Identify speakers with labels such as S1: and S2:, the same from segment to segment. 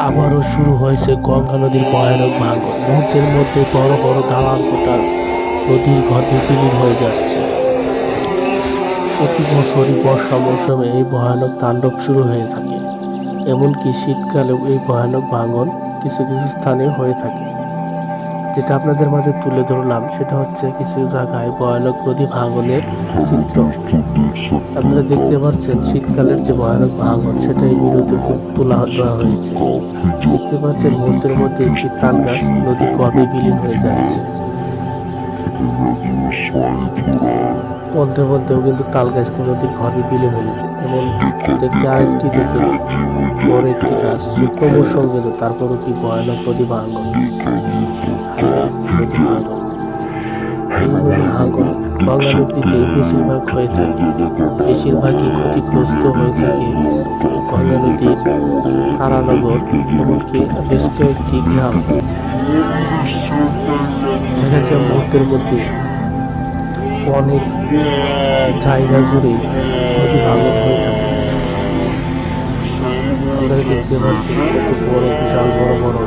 S1: আবারও শুরু হয়েছে গঙ্গা নদীর ভয়ানক ভাঙন। মুহূর্তের মধ্যে বড় বড় দালান কোটা নদীর গর্ভে বিলীন হয়ে যাচ্ছে। প্রতি বছরই বর্ষা মৌসুমে এই ভয়ানক তাণ্ডব শুরু হয়ে থাকে। এমনকি শীতকালেও এই ভয়ানক ভাঙন কিছু কিছু স্থানে হয়ে থাকে। যেটা আপনাদের মাঝে তুলে ধরলাম সেটা হচ্ছে কিছু জায়গায় ভয়ানক নদী ভাঙনের চিত্র। আপনারা দেখতে পাচ্ছেন শীতকালের যে ভয়ানক ভাঙন সেটা এই ভিডিওতে তোলা দেওয়া হয়েছে। দেখতে পাচ্ছেন মুহূর্তের মধ্যে একটি তাল গাছ নদীর গর্ভে বিলীন হয়ে যাচ্ছে। বলতে বলতেও কিন্তু তাল গাছটি নদীর গর্ভে বিলীন হয়ে গেছে। এবং দেখতে আরেকটি দেখে বড় একটি গাছ ক্রমশ সঙ্গে তারপরও কি ভয়ানক নদী ভাঙন। এই নদী ভাঙন গঙ্গা নদীতে বেশিরভাগ হয়ে থাকে। বেশিরভাগই ক্ষতিগ্রস্ত হয়ে থাকে গঙ্গা নদীর তারানগর, এমনকি বেশ কয়েকটি গ্রাম। দেখা যায় মুহূর্তের মধ্যে অনেক জায়গা জুড়ে নদী ভাঙন হয়ে থাকে। আমরা দেখতে পাচ্ছি কত বড় বিশাল বড় বড়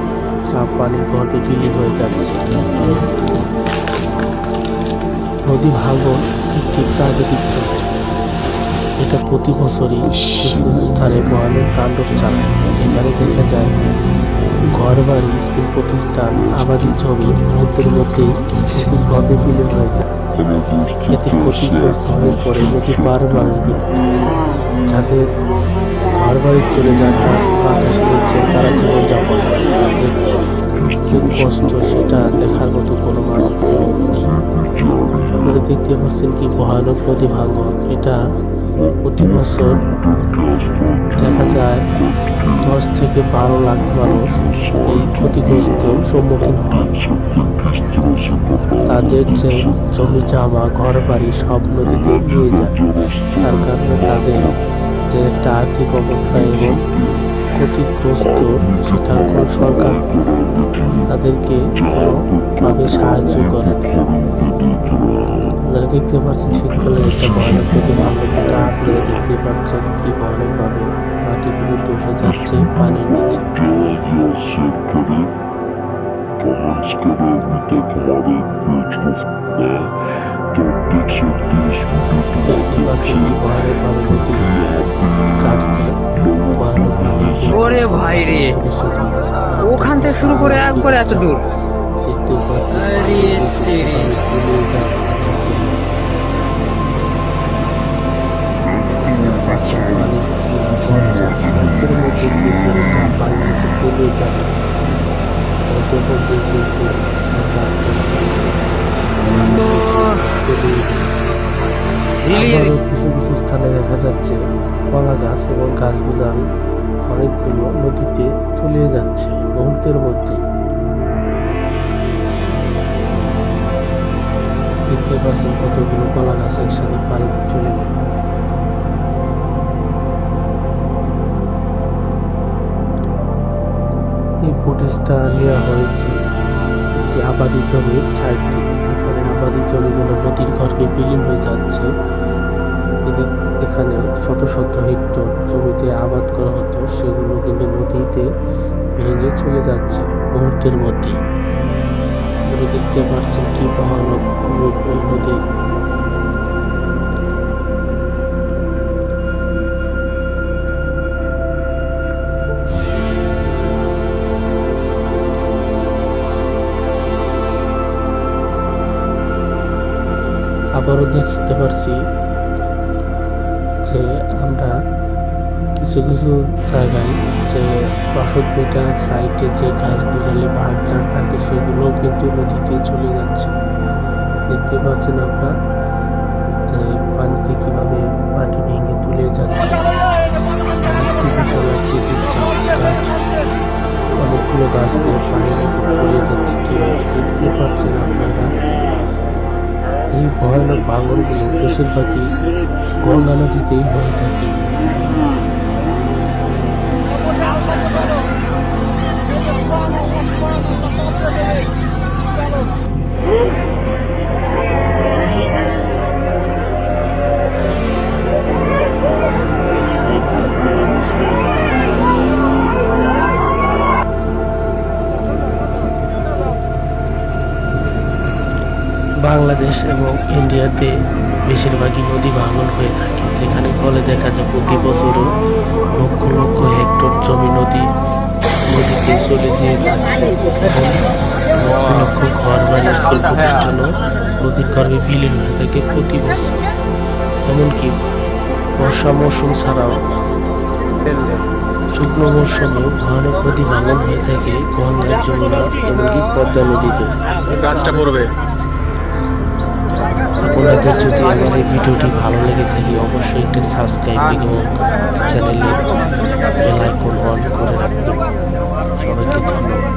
S1: চাপ পানির গর্ভে বিলীন হয়ে যাচ্ছে। নদী ভাঙন একটি প্রাকৃতিক ঘটনা। এটা প্রতি বছরই কিছু কিছু স্থানে ভয়ানক তাণ্ডব চালায়। যেখানে দেখা যায় ঘর বাড়ি, স্কুল প্রতিষ্ঠান, আবাদি জমি মুহূর্তের মধ্যেই নদীর গর্ভে বিলীন হয়ে যায়। এতে ক্ষতিগ্রস্ত হয়ে পড়ে নদীর পাড়ের মানুষগুলো, যাদের ঘর বাড়ি চলে যায় তার বাতাসে নিচ্ছে তারা জীবনযাপন করে। তাদের যে কষ্ট সেটা দেখার মতো কোনো মানুষ নেই। আপনারা দেখতে পাচ্ছেন কি ভয়ানক নদী ভাঙন। এটা প্রতি বছর দেখা যায় 10 থেকে 12 লাখ মানুষ এই ক্ষতিগ্রস্ত সম্মুখীন হয়। তাদের যে জমি জামা ঘর বাড়ি সব নদীতে নিয়ে যায়। তার কারণে তাদের যে একটা আর্থিক অবস্থা এবং ক্ষতিগ্রস্ত সেটা কোনো সরকার তাদেরকে কোনোভাবে সাহায্য করে। আপনারা দেখতে পাচ্ছেন শীতকালের একটা ভয়ানক নদী ভাঙন, যেটা আপনারা দেখতে পাচ্ছেন কি ভয়ানকভাবে মাটিগুলো ধসে যাচ্ছে পানির নিচে। দেখতে পাচ্ছেন কি ভয়ানকভাবে নদী কাটছে।
S2: ওরে ভাই রে, ওখান থেকে শুরু করে একবারে এত দূর
S1: দেখতে পাচ্ছেন মুহূর্তের মধ্যে কিন্তু এটা পানির নিচে তলিয়ে যাবে। বলতে বলতে কিন্তু কিছু কিছু স্থানে দেখা যাচ্ছে কলা গাছ এবং গাছ গুজাল অনেকগুলো নদীতে তলিয়ে যাচ্ছে মুহূর্তের মধ্যে। দেখতে পাচ্ছেন কতগুলো কলা গাছ একসাথে পানিতে চলে গেল। এই ফুটেজটা নেওয়া হয়েছে একটি আবাদি জমির সাইড থেকে, যেখানে আবাদি জমিগুলো নদীর গর্ভে বিলীন হয়ে যাচ্ছে। এখানে শত শত হেক্টর জমিতে আবাদ করা হতো, সেগুলো কিন্তু নদীতে ভেঙে চলে যাচ্ছে মুহূর্তের মধ্যে। আপনারা দেখতে পাচ্ছেন কি ভয়ানক রূপ এই নদী। আবারও দেখতে পাচ্ছি যে আমরা কিছু কিছু জায়গায় যে বসত ভিটার সাইডে যে গাছ গুজালি ভাড় থাকে সেগুলো কিন্তু নদীতে চলে যাচ্ছে। দেখতে পাচ্ছেন আমরা যে পানিতে কিভাবে মাটি ভেঙে তুলে যাচ্ছে। অনেকগুলো গাছ নিয়ে পানি নিচে তুলে যাচ্ছে কিভাবে দেখতে পাচ্ছেন আপনারা। এই ভয়ানক ভাঙনগুলো বেশিরভাগই গঙ্গা নদীতেই হয়ে থাকে। বাংলাদেশ এবং ইন্ডিয়াতে বেশিরভাগই নদী ভাঙন হয়ে থাকে, যেখানে ফলে দেখা যায় প্রতি বছরও লক্ষ লক্ষ হেক্টর জমি নদীতে চলে যেয়ে থাকে এবং লক্ষ লক্ষ ঘর বাড়ি স্কুল প্রতিষ্ঠানও নদীর গর্ভে বিলীন হয়ে থাকে প্রতি বছর। এমনকি বর্ষা মৌসুম ছাড়াও শুকনো মৌসুমেও ভয়ানক নদী ভাঙন হয়ে থাকে গঙ্গা, যমুনা এমনকি পদ্মা নদীতে।
S3: গাছটা পড়বে।
S1: আপনাদের যদি আমার এই ভিডিওটি ভালো লেগে থাকে অবশ্যই একটি সাবস্ক্রাইব এবং চ্যানেলে বেল আইকন অন করে রাখবেন। সবাইকে ধন্যবাদ।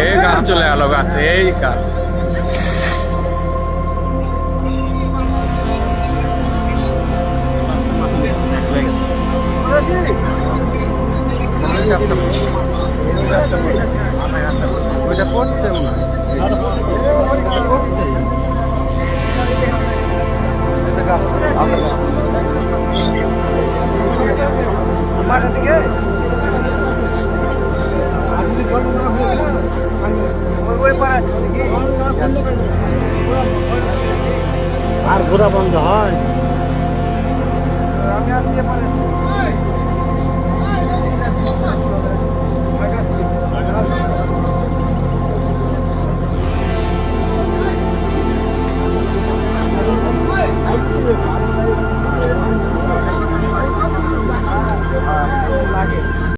S3: এই গাছ চলে গেল, গাছ এই গাছ। ওইটা পড়ছে মনে হয়।
S1: আর ঘোরা বন্ধ হয়।
S2: আমি আজকে
S1: আইসক্রিম